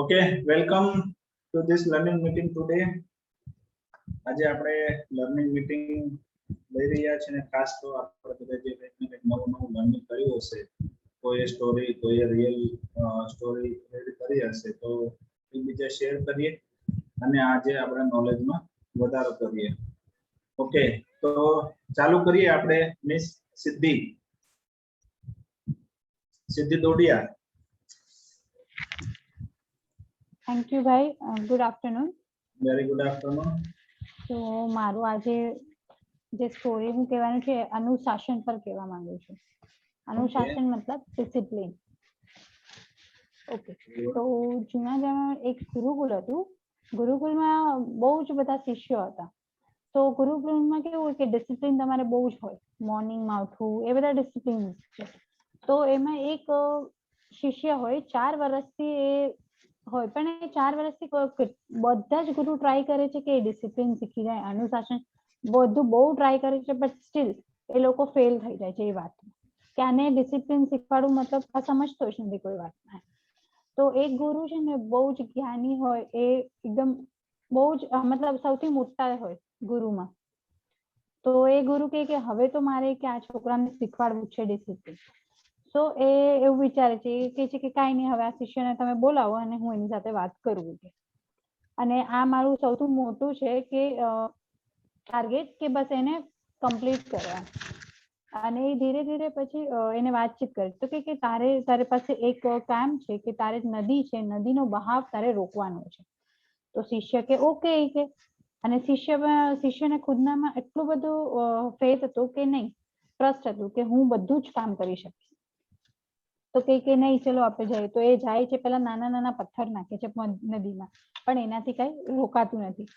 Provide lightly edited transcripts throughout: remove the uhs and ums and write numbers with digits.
Okay, welcome to this learning meeting today. આજે આપણે learning meeting લઈ રહ્યા છીએ અને ખાસ તો આપણે બધા જે કંઈક નવું લર્નિંગ કર્યું હશે, કોઈ સ્ટોરી, કોઈ રિયલ સ્ટોરી રીડ કરી હશે તો એકબીજા શેર કરીએ અને આજે આપણે નોલેજમાં વધારો કરીએ. ઓકે, તો ચાલુ કરીએ આપણે. મિસ સિદ્ધિ દોડિયા. થેન્ક યુ ભાઈ. Good afternoon. Very good afternoon. તો મારું આજે જે સ્ટોરી હું કહેવાનું છે અનુશાસન પર કહેવા માંગુ છું. અનુશાસન મતલબ ડિસિપ્લિન. ઓકે, તો જૂના જમાનામાં એક ગુરુકુળ હતું. ગુરુકુળમાં બહુ જ બધા શિષ્યો હતા. તો ગુરુકુળમાં કેવું હોય કે ડિસિપ્લિન તમારે બહુ જ હોય, મોર્નિંગમાં ઉઠવું, એ બધા ડિસિપ્લિન છે. તો એમાં એક શિષ્ય હોય, 4 વર્ષથી એ હોય, પણ એ 4 વર્ષથી બધા જ ગુરુ ટ્રાય કરે છે કે ડિસિપ્લિન શીખી જાય, અનુશાસન બધું બહુ ટ્રાય કરે છે, બટ સ્ટીલ એ લોકો ફેલ થઈ જાય છે એ વાત કે આને ડિસિપ્લિન શીખવાડવું મતલબ આ સમજતો જ નથી કોઈ વાત. તો એક ગુરુ છે ને બહુ જ જ્ઞાની હોય, એ એકદમ બહુ જ મતલબ સૌથી મોટા હોય ગુરુમાં. તો એ ગુરુ કે હવે તો મારે કે આ છોકરાને શીખવાડવું છે ડિસિપ્લિન. તો એ એવું વિચારે છે, એ કહે છે કે કાંઈ નહીં, હવે આ શિષ્યને તમે બોલાવો અને હું એની સાથે વાત કરું. અને આ મારું સૌથી મોટું છે કે ટાર્ગેટ કે બસ એને કમ્પ્લીટ કરવા. અને એ ધીરે ધીરે પછી એને વાતચીત કરે તો કે તારે પાસે એક કામ છે કે તારે નદી છે, નદીનો બહાવ તારે રોકવાનો છે. તો શિષ્ય કે ઓકે કે, અને શિષ્યને ખુદનામાં એટલું બધું ફેથ હતું કે નહીં, ટ્રસ્ટ હતું કે હું બધું જ કામ કરી શકીશ. તો કે નહીં ચલો આપણે જઈએ. તો એ જાય છે, પેલા નાના નાના પથ્થર નાખે છે નદીમાં, પણ એનાથી કઈ રોકાતું નથી,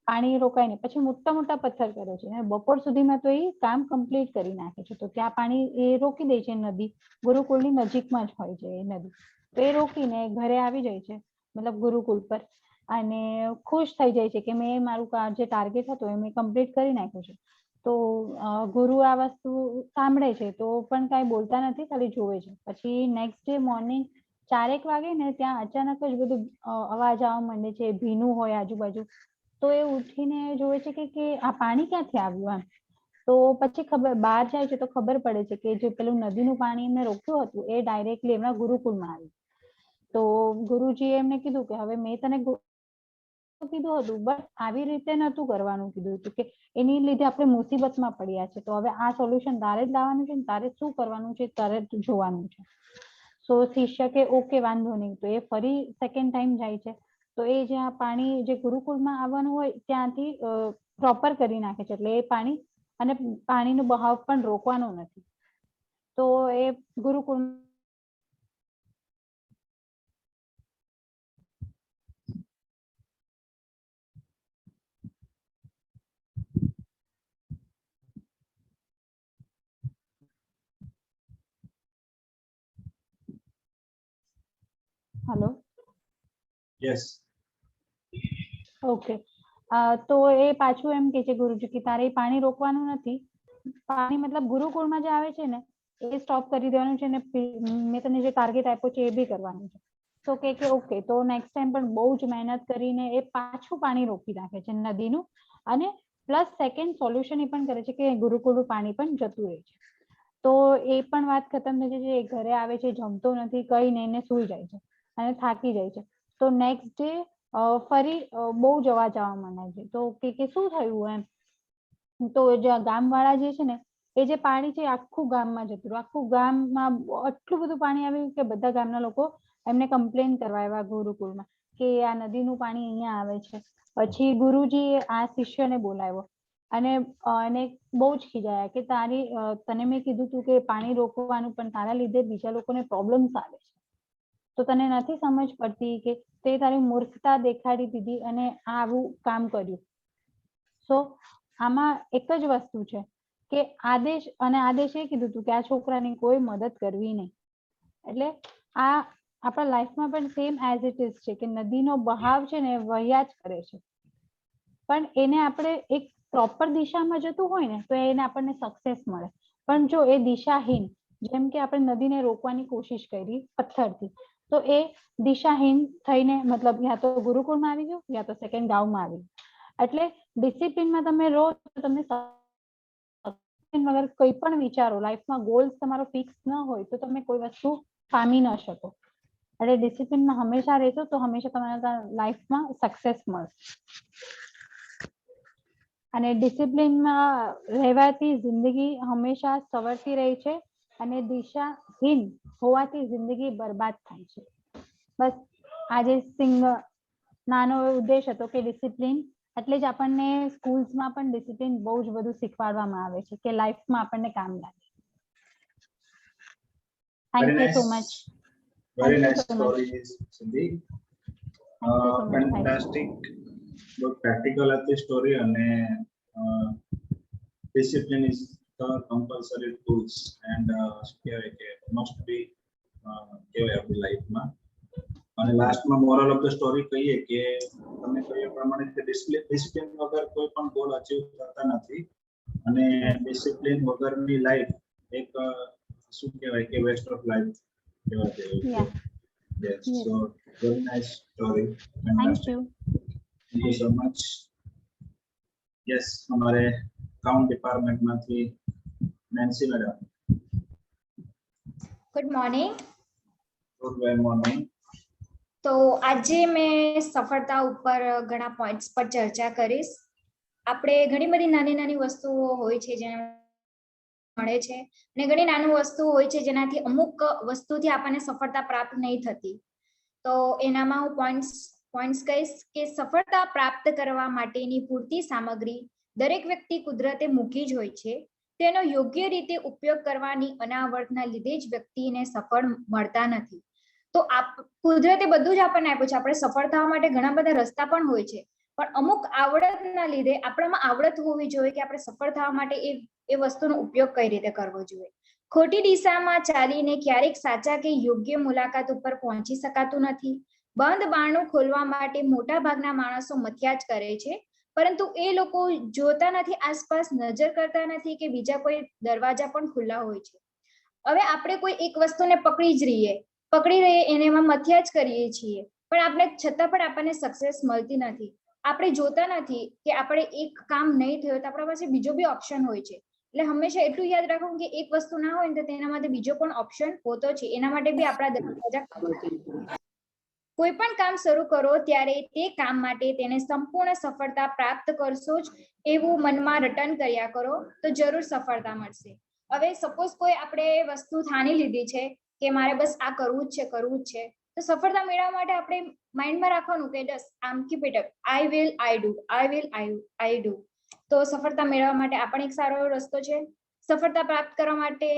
પાણી રોકાય નહીં. પછી મોટા મોટા પથ્થર કરે છે અને બપોર સુધીમાં તો એ કામ કમ્પ્લીટ કરી નાખે છે. તો ત્યાં પાણી એ રોકી દે છે. નદી ગુરુકુળની નજીકમાં જ હોય છે એ નદી. તો એ રોકીને ઘરે આવી જાય છે, મતલબ ગુરુકુળ પર, અને ખુશ થઈ જાય છે કે મેં મારું જે ટાર્ગેટ હતો એ મેં કમ્પ્લીટ કરી નાખ્યું છે. તો ગુરુ આ વસ્તુ સાંભળે છે તો પણ કાંઈ બોલતા નથી, ખાલી જોવે છે. પછી નેક્સ્ટ ડે મોર્નિંગ 4 વાગે ને ત્યાં અચાનક જ બધું અવાજ આવવા માંડે છે, ભીનું હોય આજુબાજુ. તો એ ઉઠીને જોવે છે કે આ પાણી ક્યાંથી આવ્યું એમ. તો પછી બહાર જાય છે તો ખબર પડે છે કે જે પેલું નદીનું પાણી એમને રોક્યું હતું એ ડાયરેક્ટલી એમના ગુરુકુળમાં આવ્યું. તો ગુરુજીએ એમને કીધું કે હવે મેં તને કીધું હતું બટ આવી રીતે નતું કરવાનું કીધું હતું, કે એની લીધે આપણે મુસીબતમાં પડ્યા છે. તો હવે આ સોલ્યુશન તારે જ લાવવાનું છે, તારે શું કરવાનું છે તારે જોવાનું છે. તો શિષ્ય કે ઓકે વાંધો નહીં. તો એ ફરી સેકન્ડ ટાઈમ જાય છે. તો એ જ્યાં પાણી જે ગુરુકુળમાં આવવાનું હોય ત્યાંથી પ્રોપર કરી નાખે છે, એટલે એ પાણી અને પાણીનો બહાવ પણ રોકવાનો નથી. તો એ ગુરુકુળ હેલો. યસ. ઓકે. તો એ પાછું એમ કે છે ગુરુજી કે તારે પાણી રોકવાનું નથી, પાણી મતલબ ગુરુકુળમાં જે આવે છે ને એ સ્ટોપ કરી દેવાનું છે, ને મેં તને જે ટાર્ગેટ આપ્યો છે એ બી કરવાનું છે. તો કે ઓકે. તો નેક્સ્ટ ટાઈમ પણ બહુ જ મહેનત કરીને એ પાછું પાણી રોકી નાખે છે નદીનું, અને પ્લસ સેકન્ડ સોલ્યુશન એ પણ કરે છે કે ગુરુકુળનું પાણી પણ જતું રહે છે. તો એ પણ વાત ખતમ થઈ જાય છે. ઘરે આવે છે, જમતો નથી, કઈ નહીં, ને સૂઈ જાય છે અને થાકી જાય છે. તો નેક્સ્ટ ડે ફરી બહુ જવા માંડે છે. તો કે શું થયું એમ. તો ગામવાળા જે છે ને એ જે પાણી છે આખું ગામમાં જતું રહ્યું. આખું ગામમાં આટલું બધું પાણી આવ્યું કે બધા ગામના લોકો એમને કમ્પ્લેન કરવા આવ્યા ગુરુકુળમાં કે આ નદીનું પાણી અહીંયા આવે છે. પછી ગુરુજીએ આ શિષ્યને બોલાવ્યો અને એને બહુ જ ખીજાયા કે તને મેં કીધું તું કે પાણી રોકવાનું, પણ તારા લીધે બીજા લોકોને પ્રોબ્લેમ્સ આવે છે. તો તને નથી સમજ પડતી કે તે તારી મૂર્ખતા દેખાડી દીધી અને આવું કામ કર્યું. સો આમાં એક જ વસ્તુ છે કે આદેશ એ કીધું હતું કે આ છોકરાની કોઈ મદદ કરવી નહીં. એટલે આ આપણા લાઈફમાં પણ સેમ એઝ ઇટ ઇઝ છે કે નદીનો બહાવ છે ને વહ્યા જ કરે છે, પણ એને આપણે એક પ્રોપર દિશામાં જતું હોય ને તો એને આપણને સક્સેસ મળે. પણ જો એ દિશાહીન, જેમ કે આપણે નદીને રોકવાની કોશિશ કરી પથ્થરથી, તો એ દિશાહીન થઈને મતલબ યા તો ગુરુકુળમાં આવી ગયું યા તો સેકન્ડ ગામમાં આવી ગયું. એટલે ડિસિપ્લિનમાં તમે રહો તો તમને વગર કોઈ પણ વિચારો લાઈફમાં ગોલ્સ તમારો ફિક્સ ન હોય તો તમે કોઈ વસ્તુ પામી ન શકો. એટલે ડિસિપ્લિનમાં હંમેશા રહેશો તો હંમેશા તમારા લાઈફમાં સક્સેસ મળશે. અને ડિસિપ્લિનમાં રહેવાથી જિંદગી હંમેશા સવરતી રહે છે અને દિશાહીન હોવાથી જિંદગી બરબાદ થાય છે. બસ આજે નાનો ઉદ્દેશ હતો કે ડિસિપ્લિન, એટલે જ આપણને સ્કૂલ્સમાં પણ ડિસિપ્લિન બહુ જ બધું શીખવાડવામાં આવે છે કે લાઈફમાં આપણને કામ લાગે. Thank you so much. Very nice story, Siddhi. Fantastic. બહુ પ્રેક્ટિકલ હતી સ્ટોરી અને discipline is the compulsory tools and કહેવાય કે મસ્ટ બી કહેવાય આપણી લાઈફમાં. અને લાસ્ટમાં મોરલ ઓફ ધ સ્ટોરી કહીએ કે તમે કહ્યું પ્રમાણે કે ડિસિપ્લિન વગર કોઈ પણ ગોલ અચીવ થતા નથી અને ડિસિપ્લિન વગરની લાઈફ એક શું કહેવાય કે વેસ્ટ ઓફ લાઈફ કહેવાય. Yes, so very nice story. Thank you. Thank you so much. Yes, हमारे अकाउंट डिपार्टमेंट में थी Nancy madam. Good morning. Good morning. તો આજે મેં સફળતા ઉપર ઘણા પોઈન્ટ્સ પર ચર્ચા કરીશ. આપણે ઘણી બધી નાની નાની વસ્તુઓ હોય છે જે મળે છે અને ઘણી નાની વસ્તુઓ હોય છે જેનાથી અમુક વસ્તુથી આપણને સફળતા પ્રાપ્ત નહીં થતી. તો એનામાં હું પોઈન્ટ્સ કહીશ કે સફળતા પ્રાપ્ત કરવા માટેની પૂરતી સામગ્રી દરેક વ્યક્તિ કુદરતે મૂકી જ હોય છે. તેનો યોગ્ય રીતે ઉપયોગ કરવાની અનાવડતના લીધે જ વ્યક્તિને સફળ મળતા નથી. તો કુદરતે બધું જ આપણને આપ્યું છે. આપણે સફળ થવા માટે ઘણા બધા રસ્તા પણ હોય છે, પણ અમુક આવડતના લીધે આપણામાં આવડત હોવી જોઈએ કે આપણે સફળ થવા માટે એ વસ્તુનો ઉપયોગ કઈ રીતે કરવો જોઈએ. ખોટી દિશામાં ચાલીને ક્યારેક સાચા કે યોગ્ય મુલાકાત ઉપર પહોંચી શકાતું નથી. બંધ બારણું ખોલવા માટે મોટા ભાગના માણસો મથ્યા જ કરે છે, પરંતુ એ લોકો જોતા નથી, આસપાસ નજર કરતા નથી કે બીજા કોઈ દરવાજા પણ ખુલ્લા હોય છે. હવે આપણે કોઈ એક વસ્તુને પકડી રહીએ એનેમાં મથ્યા જ કરીએ છીએ, પણ આપણે છતાં પણ આપણને સક્સેસ મળતી નથી. આપણે જોતા નથી કે આપણે એક કામ નહીં થયું તો આપણા પાસે બીજો બી ઓપ્શન હોય છે. એટલે હંમેશા એટલું યાદ રાખવું કે એક વસ્તુ ના હોય ને તો તેના માટે બીજો પણ ઓપ્શન હોતો છે. એના માટે બી આપણા દરવાજા. કોઈ પણ કામ શરૂ કરો ત્યારે તે કામ માટે તેને સંપૂર્ણ સફળતા પ્રાપ્ત કરશો જ એવું મનમાં રટન કર્યા કરો તો જરૂર સફળતા મળશે. હવે સપોઝ કોઈ આપણે વસ્તુ ઠાની લીધી છે કે મારે બસ આ કરવું જ છે, તો સફળતા મેળવવા માટે આપણે માઇન્ડમાં રાખવાનું કે બસ આમ keep it up, I do. તો સફળતા મેળવવા માટે આ પણ એક સારો રસ્તો છે. સફળતા પ્રાપ્ત કરવા માટે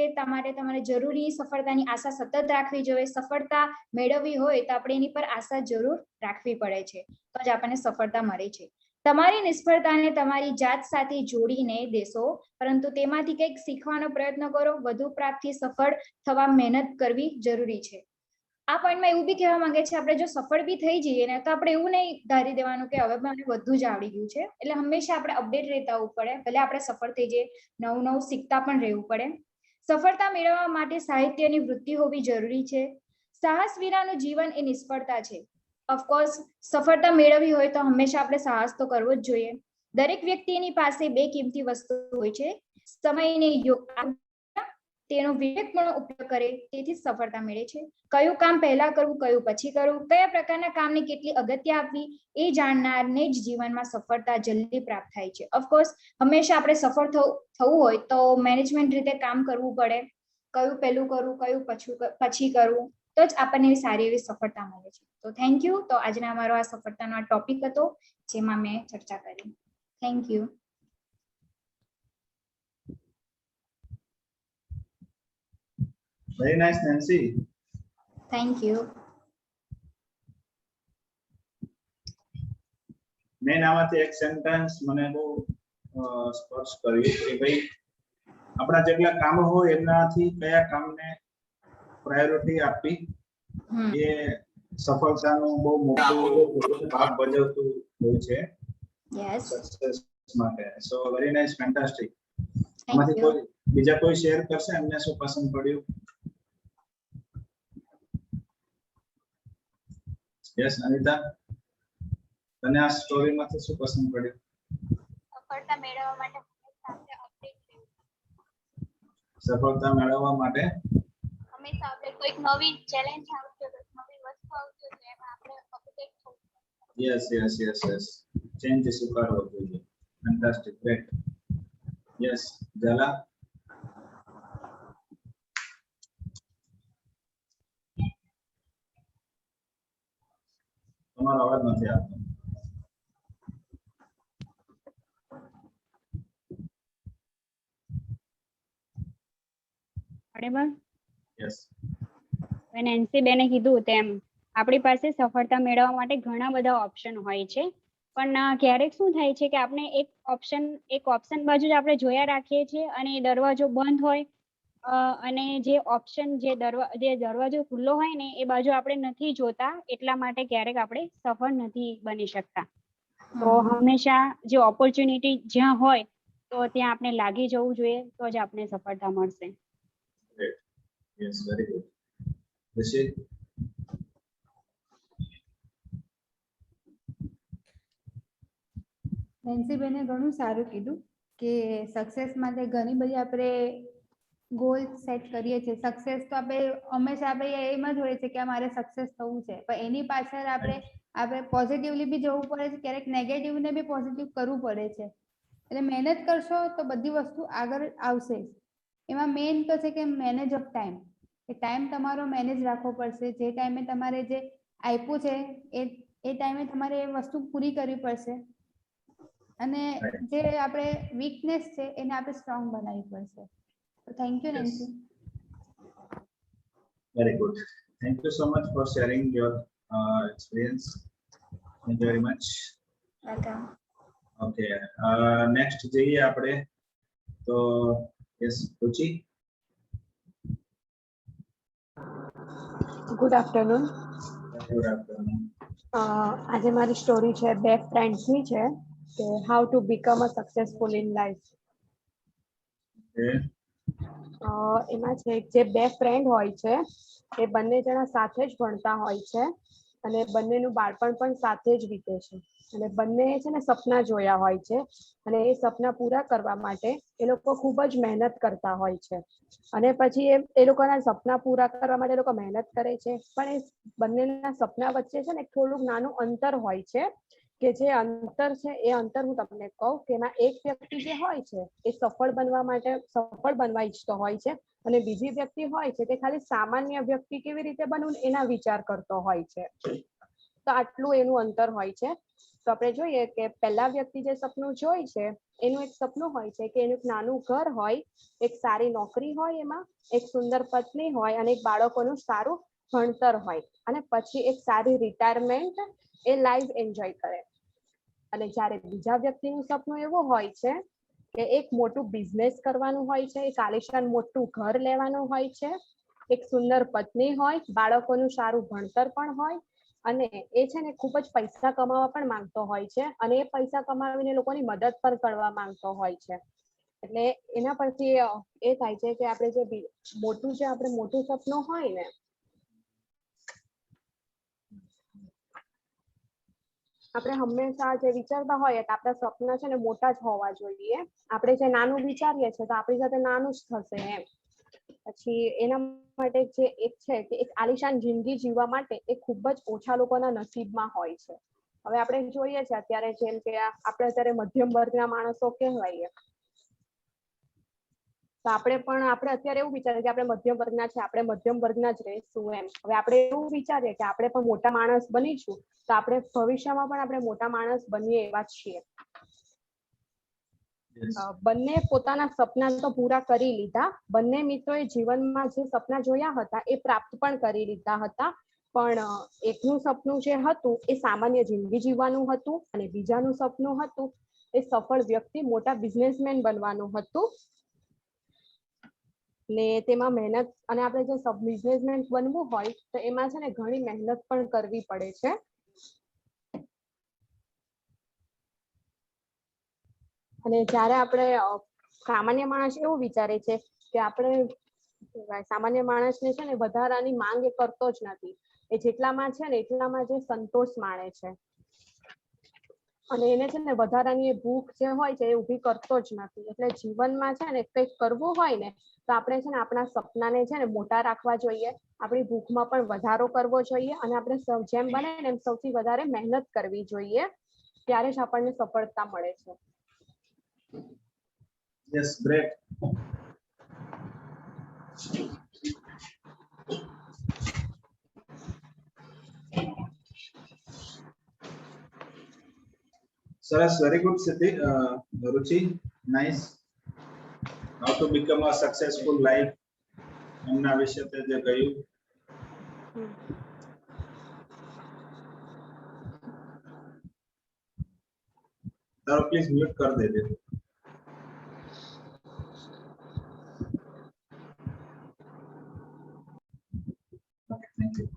તમારે જરૂરી સફળતાની આશા સતત રાખવી જોઈએ. સફળતા મેળવવી હોય તો આપણે એની પર આશા જરૂર રાખવી પડે છે, તો જ આપણને સફળતા મળે છે. તમારી નિષ્ફળતાને તમારી જાત સાથે જોડીને દેશો, પરંતુ તેમાંથી કંઈક શીખવાનો પ્રયત્ન કરો. વધુ પ્રાપ્તિ સફળ થવા મહેનત કરવી જરૂરી છે. આ પોઈન્ટમાં એવું બી કહેવા માંગે છે આપણે જો સફળ બી થઈ જઈએ ને તો આપણે એવું નહીં ધારી દેવાનું કે હવે મને બધું જ આવડી ગયું છે. એટલે હંમેશા આપણે અપડેટ રહેતા હોવું પડે. ભલે આપણે સફળ થઈ જઈએ, નવું શીખતા પણ રહેવું પડે. સફળતા મેળવવા માટે સાહિત્યની વૃત્તિ હોવી જરૂરી છે. સાહસ વિનાનું જીવન એ નિષ્ફળતા છે. ઓફકોર્સ સફળતા મેળવવી હોય તો હંમેશા આપણે સાહસ તો કરવો જ જોઈએ. દરેક વ્યક્તિની પાસે બે કિંમતી વસ્તુઓ હોય છે. સમયને તેનો વિવેકપૂર્ણ ઉપયોગ કરે તેથી સફળતા મળે છે. કયું કામ પહેલા કરવું, કયું પછી કરવું, કયા પ્રકારના કામને કેટલી અગત્ય આપવી એ જાણનારને જ જીવનમાં સફળતા જલ્દી પ્રાપ્ત થાય છે. ઓફકોર્સ હંમેશા આપણે સફળ થવું હોય તો મેનેજમેન્ટ રીતે કામ કરવું પડે. કયું પહેલું કરવું, કયું પછી કરવું, તો જ આપણને સારી એવી સફળતા મળે છે. તો થેન્ક યુ. તો આજના અમારો આ સફળતાનો આ ટોપિક હતો જેમાં મેં ચર્ચા કરી. Thank you. Very nice, Nancy. Thank you. મેં આમાંથી એક સેન્ટેન્સ મને બહુ સ્પર્શ કર્યું કે ભાઈ આપણા જેટલા કામો હોય એનાથી કયા કામને પ્રાયોરિટી આપવી એ સફળતાનું બહુ મોટું ભાગ ભજવતું હોય છે સક્સેસ માટે. સો વેરી નાઇસ, ફેન્ટાસ્ટિક. આમાંથી કોઈ બીજા કોઈ શેર કરશે એમને શું પસંદ પડ્યું? યસ અનિતા, તને આ સ્ટોરીમાંથી શું પસંદ પડ્યું? સફળતા મેળવવા માટે હંમેશા આપણે અપડેટ રહેવું. સફળતા મેળવવા માટે હંમેશા આપણે કોઈક નવી ચેલેન્જ આવશે, કોઈક નવી વસ્તુ આવશે તો એમાં આપણે અપડેટ થવું. Yes yes yes yes change સ્વીકારવો જોઈએ. Fantastic, great. યસ ઝાલા, તમારો અવાજ નથી આવતો. બરાબર. યસ નેન્સી બેને કીધું તેમ આપણી પાસે સફળતા મેળવવા માટે ઘણા બધા ઓપ્શન હોય છે, પણ ક્યારેક શું થાય છે કે આપણે એક ઓપ્શન બાજુ જ આપણે જોયા રાખીએ છીએ અને એ દરવાજો બંધ હોય અને જે દરવાજો ખુલ્લો હોય ને એ બાજુ આપણે નથી જોતા, એટલા માટે ક્યારેક આપણે સફળ નથી બની શકતા. તો હંમેશા જે ઓપોર્ચ્યુનિટી જ્યાં હોય તો ત્યાં આપણે લાગી જવું જોઈએ, તો જ આપણે સફળતા મળશે. Great. Yes very good. Rishi, નેન્સીબેને ઘણું સારું કીધું કે સક્સેસ માટે ઘણી બધી આપણે ગોલ સેટ કરીએ છીએ. સક્સેસ તો હંમેશા આપણે એમ જ હોય છે કે અમારે સક્સેસ થવું છે, પણ એની પાછળ આપણે પોઝિટિવલી બી જવું પડે છે, ક્યારેક નેગેટિવને બી પોઝિટિવ કરવું પડે છે. એટલે મહેનત કરશો તો બધી વસ્તુ આગળ આવશે જ. એમાં મેઇન તો છે કે મેનેજ ઓફ ટાઈમ, કે ટાઈમ તમારો મેનેજ રાખવો પડશે. જે ટાઈમે તમારે જે આપ્યું છે એ ટાઈમે તમારે એ વસ્તુ પૂરી કરવી પડશે, અને જે આપણે વીકનેસ છે એને આપણે સ્ટ્રોંગ બનાવવી પડશે. તો thank you Nancy. very good. Thank you so much for sharing your experience. Thank you very much. Welcome. Okay. Next જઈએ આપણે તો yes Ruchi. Good afternoon. Good afternoon. આજે મારી સ્ટોરી છે બે ફ્રેન્ડ્સની છે કે how to become a successful in life. Okay. એમાં છે જે બે ફ્રેન્ડ હોય છે એ બંને જણા સાથે જ ભણતા હોય છે અને બંનેનું બાળપણ પણ સાથે જ વીતે છે, અને બંને છે ને સપના જોયા હોય છે, અને એ સપના પૂરા કરવા માટે એ લોકો ખૂબ જ મહેનત કરતા હોય છે. અને પછી એ લોકોના સપના પૂરા કરવા માટે એ લોકો મહેનત કરે છે, પણ એ બંનેના સપના વચ્ચે છે ને થોડુંક નાનું અંતર હોય છે, કે જે અંતર છે એ અંતર હું તમને કહું કે એમાં એક વ્યક્તિ જે હોય છે એ સફળ બનવા ઈચ્છતો હોય છે, અને બીજી વ્યક્તિ હોય છે તે ખાલી સામાન્ય વ્યક્તિ કેવી રીતે બનવું એના વિચાર કરતો હોય છે. તો આટલું એનું અંતર હોય છે. તો આપણે જોઈએ કે પહેલા વ્યક્તિ જે સપનું જોઈ છે એનું એક સપનું હોય છે કે એનું એક નાનું ઘર હોય, એક સારી નોકરી હોય, એમાં એક સુંદર પત્ની હોય અને એક બાળકોનું સારું ભણતર હોય, અને પછી એક સારી રિટાયરમેન્ટ એ લાઈફ એન્જોય કરે. અને જ્યારે બીજા વ્યક્તિનું સપનું એવું હોય છે કે એક મોટું બિઝનેસ કરવાનું હોય છે, એક આલિશાન મોટું ઘર લેવાનું હોય છે, એક સુંદર પત્ની હોય, બાળકોનું સારું ભણતર પણ હોય, અને એ છે ને ખૂબ જ પૈસા કમાવા પણ માંગતો હોય છે, અને એ પૈસા કમાવીને લોકોની મદદ પણ કરવા માંગતો હોય છે. એટલે એના પરથી એ થાય છે કે આપણે જે મોટું સપનું હોય ને, આપણે હંમેશા જે વિચારતા હોઈએ કે આપણા સપના છે ને મોટા જ હોવા જોઈએ. આપણે જે નાનું વિચારીએ છીએ તો આપણી સાથે નાનું જ થશે એમ. પછી એના માટે જે એક છે કે એક આલિશાન જિંદગી જીવવા માટે એ ખૂબ જ ઓછા લોકોના નસીબમાં હોય છે. હવે આપણે જોઈએ છે અત્યારે જેમ કે આપણે અત્યારે મધ્યમ વર્ગના માણસો કહેવાઈએ, તો આપણે અત્યારે એવું વિચારીએ કે આપણે મધ્યમ વર્ગના છે, આપણે મધ્યમ વર્ગના જ રહીશું એમ. હવે આપણે એવું વિચારીએ કે આપણે પણ મોટા માણસ બનીશું, તો આપણે ભવિષ્યમાં પણ આપણે મોટા માણસ બનીએ એવા છીએ. બંને પોતાના સપના તો પૂરા કરી લીધા. બંને મિત્રોએ જીવનમાં જે સપના જોયા હતા એ પ્રાપ્ત પણ કરી લીધા હતા, પણ એકનું સપનું જે હતું એ સામાન્ય જિંદગી જીવવાનું હતું, અને બીજાનું સપનું હતું એ સફળ વ્યક્તિ, મોટા બિઝનેસમેન બનવાનું હતું. ને તેમાં મહેનત, અને આપણે જે બિઝનેસમેન બનવું હોય તો એમાં છે ને ઘણી મહેનત પણ કરવી પડે છે. અને જ્યારે આપણે સામાન્ય માણસ એવું વિચારે છે કે સામાન્ય માણસને છે ને વધારાની માંગ એ કરતો જ નથી, એ જેટલામાં છે ને એટલામાં જે સંતોષ માણે છે અને એને છે ને વધારાની ભૂખ જે હોય છે એ ઊભી કરતો જ નથી. એટલે જીવનમાં છે ને કંઈક કરવું હોય ને તો આપણે છે ને આપણા સપનાને છે ને મોટા રાખવા જોઈએ, આપણી ભૂખમાં પણ વધારો કરવો જોઈએ અને આપણે જેમ બને ને એમ સૌથી વધારે મહેનત કરવી જોઈએ, ત્યારે જ આપણને સફળતા મળે છે. Yes, great. સરસ, very good Siddhi, Ruchi, nice. How to become a successful life, એમના વિશે તે જે કહ્યું. તારો પ્લીઝ મ્યુટ કરી દેજે. Thank you.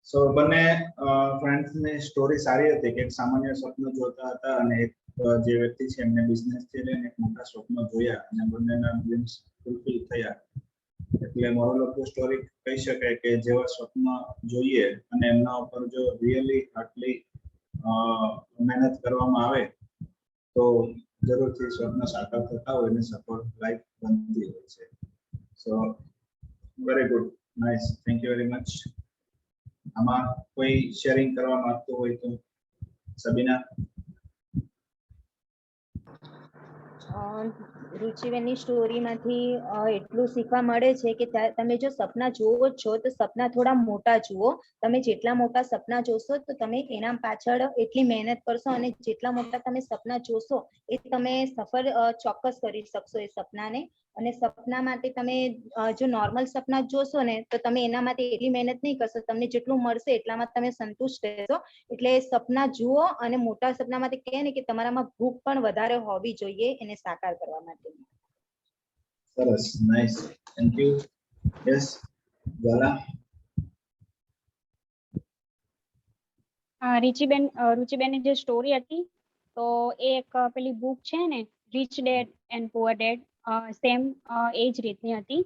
સો બંને ફ્રેન્ડ્સની સ્ટોરી સારી હતી કે એક સામાન્ય સ્વપ્ન જોતા હતા અને એક જે વ્યક્તિ છે એમને બિઝનેસ થી લઈને એક મોટા સ્વપ્ન જોયા અને બંનેના ડ્રીમ્સ ફૂલફિલ થયા. એટલે મોરલ ઓફ ધ સ્ટોરી કહી શકાય કે જેવા સ્વપ્ન જોઈએ અને એમના ઉપર જો રિયલી આટલી મહેનત કરવામાં આવે તો જરૂરથી સ્વપ્ન સાકાર થતા હોય અને સફળ લાઈફ બનતી હોય છે. સો very good, nice, thank you very much. આમાં કોઈ શેરિંગ કરવા માંગતો હોય તો સબીના. રુચિબેનની સ્ટોરીમાંથી એટલું શીખવા મળે છે કે તમે જો સપના જુઓ છો તો સપના થોડા મોટા જુઓ. તમે જેટલા મોટા સપના જોશો તો તમે એના પાછળ એટલી મહેનત કરશો અને જેટલા મોટા તમે સપના જોશો એ તમે સફળ ચોક્કસ કરી શકશો એ સપનાને. અને સપના માટે તમે જો નોર્મલ સપના જોશો ને તો તમે એના માટે એટલી મહેનત નહીં કરશો, તમને જેટલું મળશે એટલામાં તમે સંતુષ્ટ રહેશો. એટલે સપના જુઓ અને મોટા સપના માટે કહે ને કે તમારામાં ભૂખ પણ વધારે હોવી જોઈએ એને સાકાર કરવા માટે. સરસ, નાઇસ, થેન્ક યુ. યસ, ગાલા. રુચિબેનની જે સ્ટોરી હતી તો એ એક પેલી બુક છે ને rich dad and poor dad, same એ જ રીતની હતી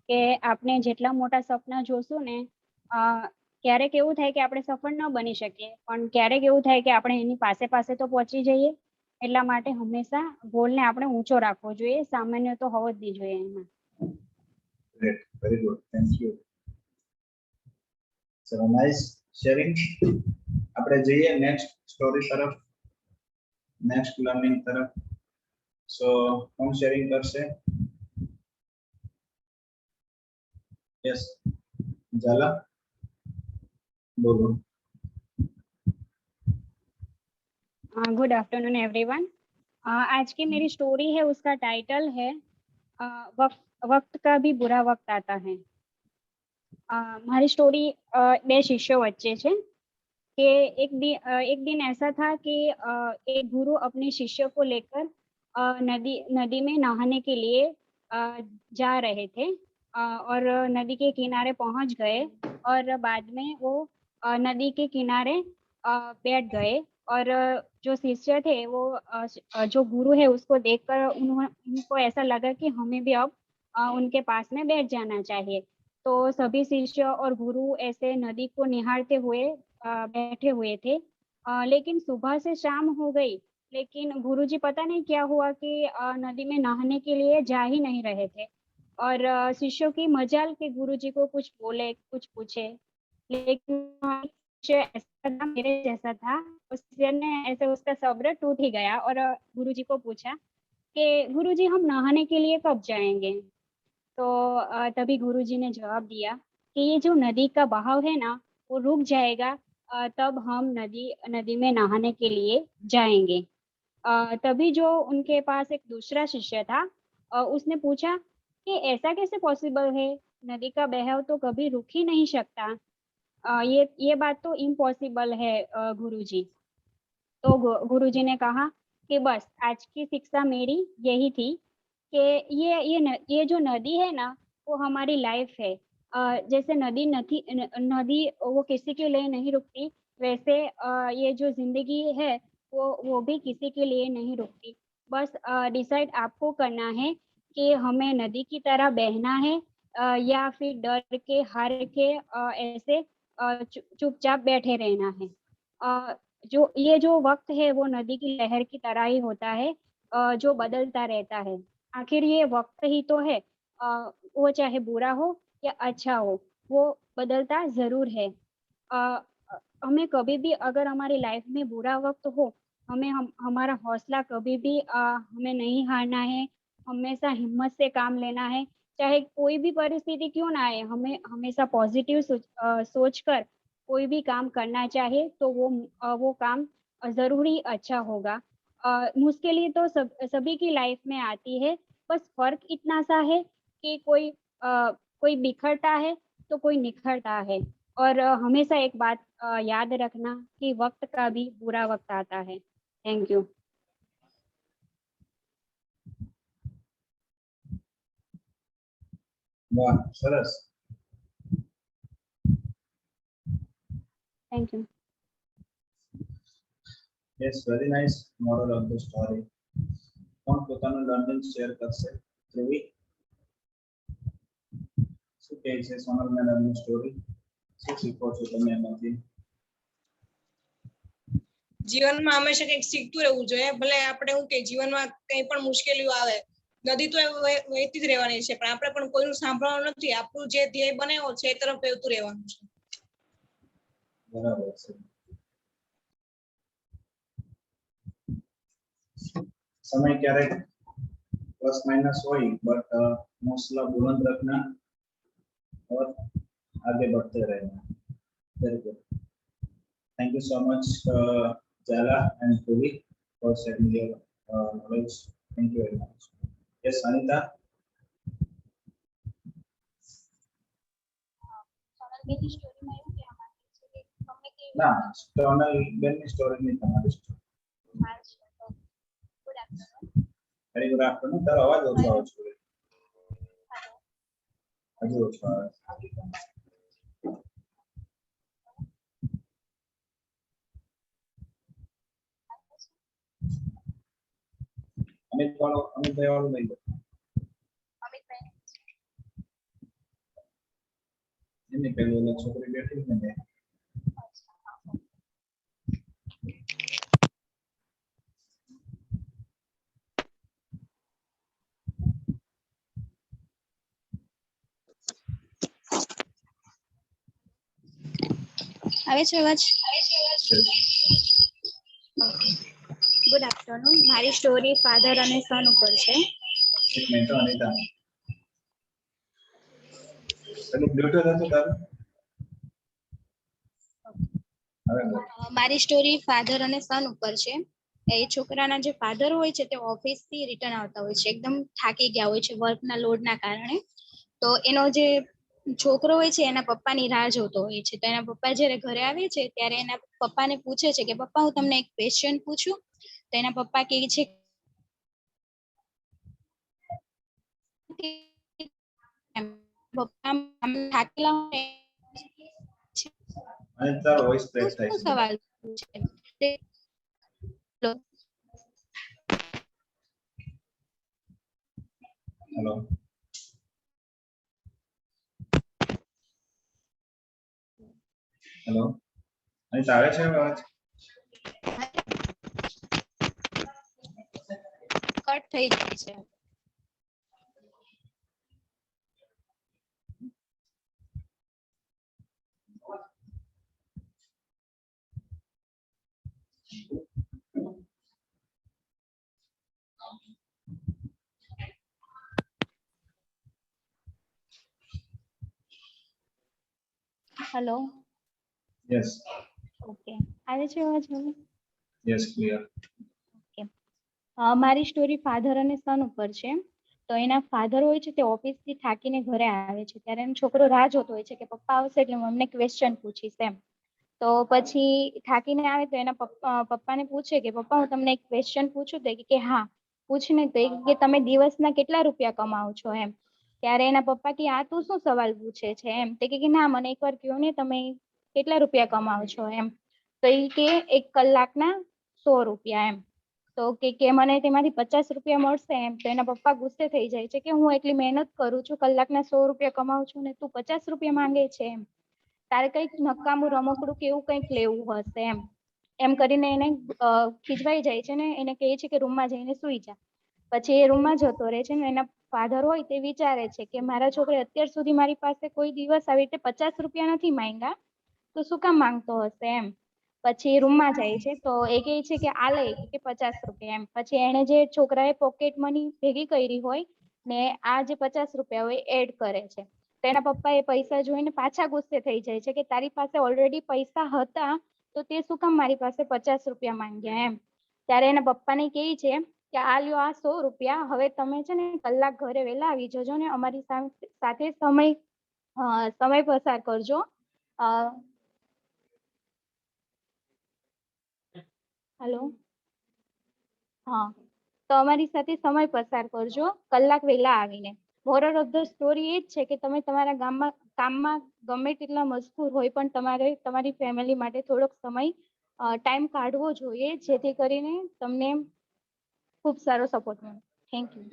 કે આપણે જેટલા મોટા સપના જોશું ને ક્યારેક એવું થાય કે આપણે સફળ ન બની શકીએ, પણ ક્યારેક એવું થાય કે આપણે એની પાસે તો પહોંચી જઈએ. એટલા માટે હંમેશા ગોલને આપણે ઊંચો રાખવો જોઈએ, સામાન્ય તો હોવો જ નહીં જોઈએ એમાં. Great, very good, thank you. So nice sharing. આપણે જઈએ નેક્સ્ટ સ્ટોરી તરફ, નેક્સ્ટ લર્નિંગ તરફ. સો કોણ શેરિંગ કરશે? યસ, ઝાલા, બોલો. Good afternoon everyone. आज की मेरी स्टोरी है, उसका टाइटल है वक्त का भी बुरा वक्त आता है। हमारी स्टोरी बे शिष्यों वच्चे छे कि एक दिन ऐसा था कि एक गुरु अपने शिष्य को लेकर नदी में नहाने के लिए जा रहे थे और नदी के किनारे पहुंच गए और बाद में वो नदी के किनारे बैठ गए और जो शिष्य थे वो जो गुरु है उसको देखकर उनको ऐसा लगा कि हमें भी अब उनके पास में बैठ जाना चाहिए। तो सभी शिष्य और गुरु ऐसे नदी को निहारते हुए बैठे हुए थे। लेकिन सुबह से शाम हो गई, लेकिन गुरुजी पता नहीं क्या हुआ कि नदी में नहाने के लिए जा ही नहीं रहे थे। और शिष्यों की मजाल कि गुरुजी को कुछ बोले, कुछ पूछे, लेकिन ऐसा था, मेरे जैसा था, उस ने ऐसे उसका सब्र टूट ही गया और गुरुजी को पूछा कि गुरुजी हम नहाने के लिए कब जाएंगे? तो तभी गुरुजी ने जवाब दिया कि ये जो नदी का बहाव है ना वो रुक जाएगा, तब हम नदी में नहाने के लिए जाएंगे। तभी जो उनके पास एक दूसरा शिष्य था उसने पूछा कि ऐसा कैसे पॉसिबल है, नदी का बहाव तो कभी रुक ही नहीं सकता, ये बात तो इम्पॉसिबल है गुरुजी। तो गुरुजी ने कहा कि बस आज की शिक्षा मेरी यही थी कि ये जो नदी है ना वो हमारी लाइफ है। जैसे नदी वो किसी के लिए नहीं रुकती, वैसे ये जो जिंदगी है वो भी किसी के लिए नहीं रुकती। बस डिसाइड आपको करना है कि हमें नदी की तरह बहना है या फिर डर के हार के ऐसे चुपचाप बैठे रहना है। जो जो वक्त है वो नदी की लहर की तरह ही होता है, जो बदलता रहता है। आखिर ये वक्त ही तो है, वो चाहे बुरा हो या अच्छा हो, वो बदलता जरूर है। हमें कभी भी अगर हमारी लाइफ में बुरा वक्त हो, हमारा हौसला कभी भी हमें नहीं हारना है, हमेशा हिम्मत से काम लेना है। चाहे कोई भी परिस्थिति क्यों ना आए, हमें हमेशा पॉजिटिव सोच कर कोई भी काम करना चाहिए, तो वो काम जरूरी अच्छा होगा। मुश्किलें तो सभी की लाइफ में आती है, बस फर्क इतना सा है कि कोई बिखरता है तो कोई निखरता है। और हमेशा एक बात याद रखना कि वक्त का भी बुरा वक्त आता है। Thank you. વાહ, સરસ. Thank you. Yes, very nice moral of the story. કોણ પોતાનું લર્નિંગ શેર કરશે? ધ્રુવી, શું કહે છે સોનલ મેડમની સ્ટોરી? શું શીખો છો તમે એમાંથી? જીવનમાં હંમેશા કંઈક શીખતું રહેવું જોઈએ. ભલે આપણે શું કે જીવનમાં કંઈ પણ મુશ્કેલીઓ આવે, નદી તો વહેતી જ રહેવાની છે, પણ આપણે પણ કોઈનું સાંભળવાનું નથી. આપણું જે ધ્યેય બનાવ્યો છે એ તરફ વહેતું રહેવાનું છે. બરાબર છે. समय ક્યારેક प्लस माइनस હોય, बट हौसला बुलंद रखना और आगे बढ़ते रहना. Very good. Thank you so much, Jala and Dhruvi, for sharing your knowledge. Thank you very much. Yes, Anita. Sonal બેની સ્ટોરીમાં એવું કહેવા માંગે છે કે ગમે તે ના, સોનલ બેનની સ્ટોરી નહીં, તમારી story. Good afternoon. Very good afternoon. તારો અવાજ ઓછો આવે છે. હજુ ઓછો આવે છે. અમિતભાઈ વાળું લઈ લો. અમિતભાઈ એની પેલું છોકરી બેઠી ને આવે છે અવાજ? Good afternoon. મારી સ્ટોરી ફાધર અને સન ઉપર છે. એક મિનિટ અનિતા, પેલું બ્લૂટૂથ હતું તારું? હવે બોલ. મારી સ્ટોરી ફાધર અને સન ઉપર છે. એ છોકરાના જે ફાધર હોય છે તે ઓફિસ થી રિટર્ન આવતા હોય છે, એકદમ થાકી ગયા હોય છે વર્કના લોડના કારણે. તો એનો જે છોકરો હોય છે એના પપ્પાની રાહ જોતો હોય છે. તો એના પપ્પા જ્યારે ઘરે આવે છે ત્યારે એના પપ્પાને પૂછે છે કે પપ્પા હું તમને એક ક્વેશ્ચન પૂછું? તો એના પપ્પા કહે છે પપ્પા થાકેલા હોય અને તારો વોઇસ બ્રેક થાય શું છે. સવાલ પૂછે? હેલો, હેલો અનિતા, આવે છે અવાજ? કટ થઈ જાય છે. હેલો. યસ, ઓકે, આવે છે અવાજ હવે? Yes, clear. મારી સ્ટોરી ફાધર અને સન ઉપર છે. તો એના ફાધર હોય છે તે ઓફિસથી થાકીને ઘરે આવે છે ત્યારે એનો છોકરો રાહ જોતો હોય છે કે પપ્પા આવશે એટલે હું એમને ક્વેશ્ચન પૂછીશ એમ. તો પછી થાકીને આવે તો એના પપ્પાને પૂછે કે પપ્પા હું તમને એક ક્વેશ્ચન પૂછું? તો કે હા પૂછને. તો કે તમે દિવસના કેટલા રૂપિયા કમાઓ છો એમ. ત્યારે એના પપ્પા કે આ તું શું સવાલ પૂછે છે એમ. તે કે ના મને એકવાર કહો ને તમે કેટલા રૂપિયા કમાઓ છો એમ. તો એ કે 1 કલાકના 100 રૂપિયા એમ. તો કે મને તેમાંથી 50 રૂપિયા મળશે એમ. તો એના પપ્પા ગુસ્સે થઈ જાય છે કે હું એટલી મહેનત કરું છું, કલાકના 100 રૂપિયા કમાઉં છું ને તું 50 રૂપિયા માંગે છે એમ. તારે કંઈક નકામું રમકડું કે એવું કંઈક લેવું હશે એમ કરીને એને ખીજવાઈ જાય છે ને એને કહે છે કે રૂમમાં જઈને સૂઈ જા. પછી એ રૂમમાં જતો રહે છે ને એના ફાધર હોય તે વિચારે છે કે મારા છોકરે અત્યાર સુધી મારી પાસે કોઈ દિવસ આવી રીતે 50 રૂપિયા નથી માંગ્યા, તો શું કામ માંગતો હશે એમ. પછી રૂમમાં જાય છે તો એ કહે છે કે આ લે કે 50 રૂપિયા એમ. પછી એને જે છોકરાએ પોકેટ મની ભેગી કરી હોય ને આ જે 50 રૂપિયા હોય એડ કરે છે. તો એના પપ્પા એ પૈસા જોઈને પાછા ગુસ્સે થઈ જાય છે કે તારી પાસે ઓલરેડી પૈસા હતા તો તે શું કામ મારી પાસે 50 રૂપિયા માંગ્યા એમ. ત્યારે એના પપ્પાને કહે છે કે આ લ્યો આ 100 રૂપિયા, હવે તમે છે ને કલાક ઘરે વહેલા આવી જજો ને અમારી સાથે સમય પસાર કરજો. હેલો, હા, તો અમારી સાથે સમય પસાર કરજો કલાક વહેલા આવીને. મોરલ ઓફ ધ સ્ટોરી એ જ છે કે તમે તમારા કામમાં ગમે તેટલા મજબૂર હોય પણ તમારે તમારી ફેમિલી માટે થોડોક સમય ટાઈમ કાઢવો જોઈએ, જેથી કરીને તમને ખૂબ સારો સપોર્ટ મળે. Thank you.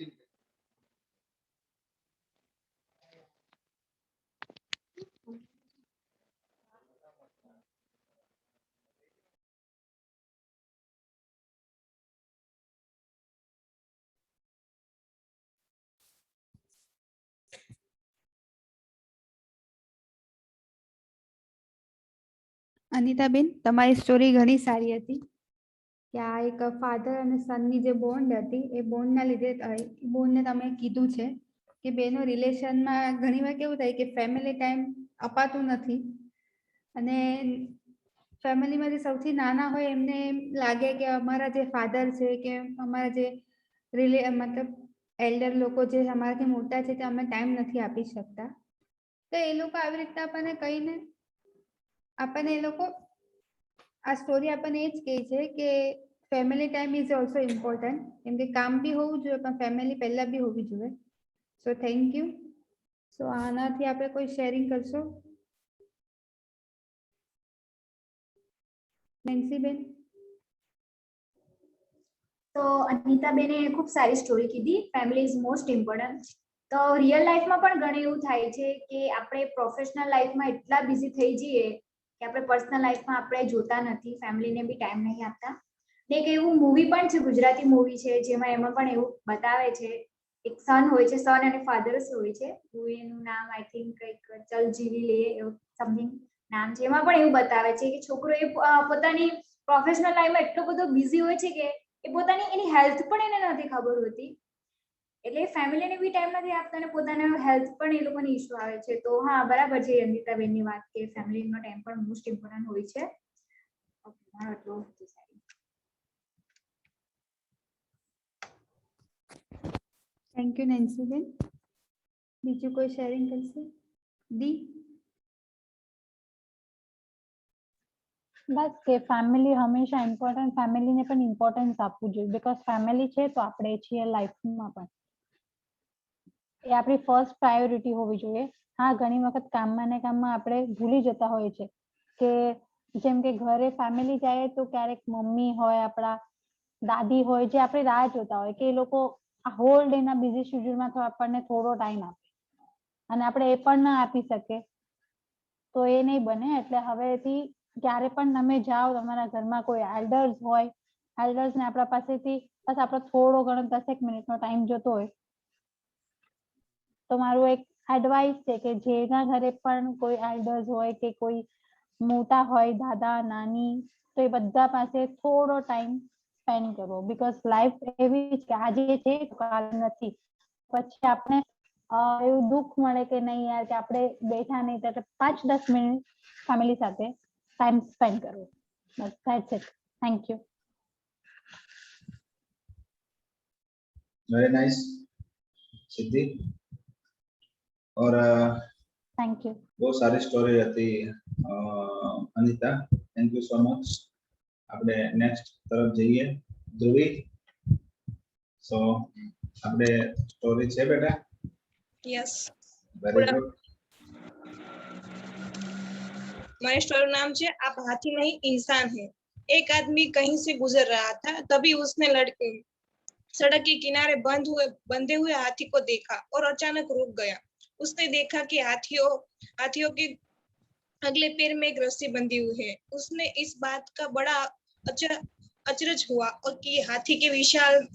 અનિતાબેન, તમારી સ્ટોરી ઘણી સારી હતી કે આ એક ફાધર અને સનની જે બોન્ડ હતી એ બોન્ડના લીધે બોન્ડને તમે કીધું છે કે બેનો રિલેશનમાં ઘણીવાર કેવું થાય કે ફેમિલી ટાઈમ અપાતું નથી અને ફેમિલીમાં જે સૌથી નાના હોય એમને એમ લાગે કે અમારા જે ફાધર છે કે અમારા જે મતલબ એલ્ડર લોકો જે અમારાથી મોટા છે તે અમે ટાઈમ નથી આપી શકતા. તો એ લોકો આવી રીતના આપણને કહીને આપણને એ લોકો આ સ્ટોરી આપણને એ જ કહે છે કે family time is also important, કેમ કે કામ બી હોવું જોઈએ પણ ફેમિલી પહેલા બી હોવી જોઈએ. So thank you. સો આનાથી આપણે કોઈ શેરિંગ કરશો? નેન્સીબેન? તો અનિતાબેને ખૂબ સારી સ્ટોરી કીધી. Family is most important. તો રિયલ લાઈફમાં પણ ઘણું એવું થાય છે કે આપણે પ્રોફેશનલ લાઈફમાં એટલા બિઝી થઈ જઈએ કે આપણે પર્સનલ લાઈફમાં આપણે જોતા નથી, ફેમિલીને બી ટાઈમ નહીં આપતા. ને એક એવું મૂવી પણ છે, ગુજરાતી મૂવી છે, જેમાં એમાં પણ એવું બતાવે છે એક સન હોય છે, સન અને ફાધર્સ હોય છે. મૂવીનું નામ આઈ થિંક કંઈક ચલ જીવી લઈએ એવું સમથિંગ નામ છે. એમાં પણ એવું બતાવે છે કે છોકરો એ પોતાની પ્રોફેશનલ લાઈફમાં એટલો બધો બિઝી હોય છે કે એ પોતાની એની હેલ્થ પણ એને નથી ખબર હોતી, એટલે ફેમિલીને બી ટાઈમ નથી આપતા અને પોતાના હેલ્થ પણ એ લોકોને ઇશ્યુ આવે છે. તો હા, બરાબર છે અંકિતાબેનની વાત કે ફેમિલીનો ટાઈમ પણ મોસ્ટ ઇમ્પોર્ટન્ટ હોય છે. થેન્ક યુ નેન્સીબેન. બીજું કોઈ શેરિંગ કરશે? દી? બસ કે ફેમિલી હંમેશા ઇમ્પોર્ટન્ટ, ફેમિલીને પણ ઇમ્પોર્ટન્સ આપવું જોઈએ, બીકોઝ ફેમિલી છે તો આપણે છીએ લાઈફમાં પણ. એ આપણી ફર્સ્ટ પ્રાયોરિટી હોવી જોઈએ. હા, ઘણી વખત કામમાં ને કામમાં આપણે ભૂલી જતા હોઈએ છે કે જેમ કે ઘરે ફેમિલી જાય તો ક્યારેક મમ્મી હોય, આપણા દાદી હોય, જે આપણે રાહ જોતા હોય કે એ લોકો હોલ ડે ના બિઝી શેડ્યુલમાં તો આપણને થોડો ટાઈમ આપે અને આપણે એ પણ ના આપી શકીએ તો એ નહીં બને. એટલે હવેથી ક્યારે પણ તમે જાઓ, તમારા ઘરમાં કોઈ એલ્ડર્સ હોય, એલ્ડર્સને આપણા પાસેથી બસ આપણો થોડો ઘણો 10 મિનિટનો ટાઈમ જોતો હોય તો મારું એક એડવાઇસ છે કે જેના ઘરે પણ કોઈ એલ્ડર્સ હોય કે કોઈ મોટા હોય, દાદા નાની, તો એ બધા પાસે થોડો ટાઈમ સ્પેન્ડ કરો. બીકોઝ લાઈફ એવી છે આજે છે કાલ નથી. પછી આપણે એવું દુઃખ મળે કે નહીં યાર કે આપણે બેઠા નહીં, તો 5-10 મિનિટ ફેમિલી સાથે ટાઈમ સ્પેન્ડ કરો. બસ that's it. Thank you. Very nice Siddhi. और થેન્ક યુ. बहुत सारी स्टोरी હતી Anita. Thank you so much. આપણે નેક્સ્ટ તરફ જઈએ. ધ્રુવી, સો આપણે સ્ટોરી છે બેટા? યસ. Very good. हमारी स्टोरी नाम है आप हाथी नहीं इंसान है। एक आदमी कहीं से गुजर रहा था, तभी उसने सड़क के किनारे बंधे हुए हाथी को देखा और अचानक रुक गया। उसने देखा कि हाथियों के अगले पैर में एक रस्सी बंधी हुई है। उसने इस बात का बड़ा अचरज हुआ और कि हाथी के विशाल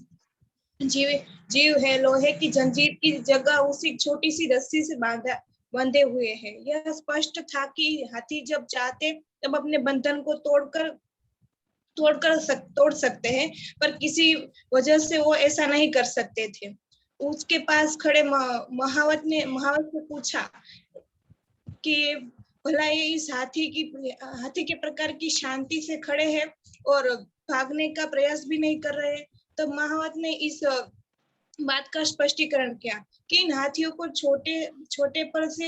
जीव है लोहे की जंजीर की जगह उसी छोटी सी रस्सी से बंधे हुए है। यह स्पष्ट था कि हाथी जब चाहते तब अपने बंधन को तोड़ सकते हैं, पर किसी वजह से वो ऐसा नहीं कर सकते थे। उसके पास खड़े महावत से पूछा कि भला ये इस हाथी के प्रकार की शांति से खड़े हैं और भागने का प्रयास भी नहीं कर रहे। तब महावत ने इस बात का स्पष्टीकरण किया कि इन हाथियों को छोटे पर से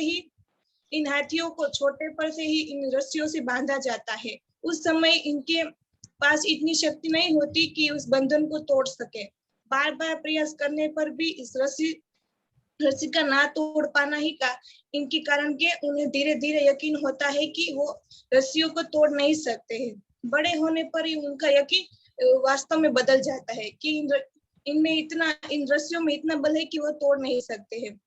ही इन रस्सियों से बांधा जाता है। उस समय इनके पास इतनी शक्ति नहीं होती कि उस बंधन को तोड़ सके। बार बार प्रयास करने पर भी इस रस्सी का ना तोड़ पाना ही का इनके कारण के उन्हें धीरे धीरे यकीन होता है कि वो रस्सियों को तोड़ नहीं सकते हैं। बड़े होने पर ही उनका यकीन वास्तव में बदल जाता है कि इन रस्सियों में इतना बल है कि वो तोड़ नहीं सकते हैं,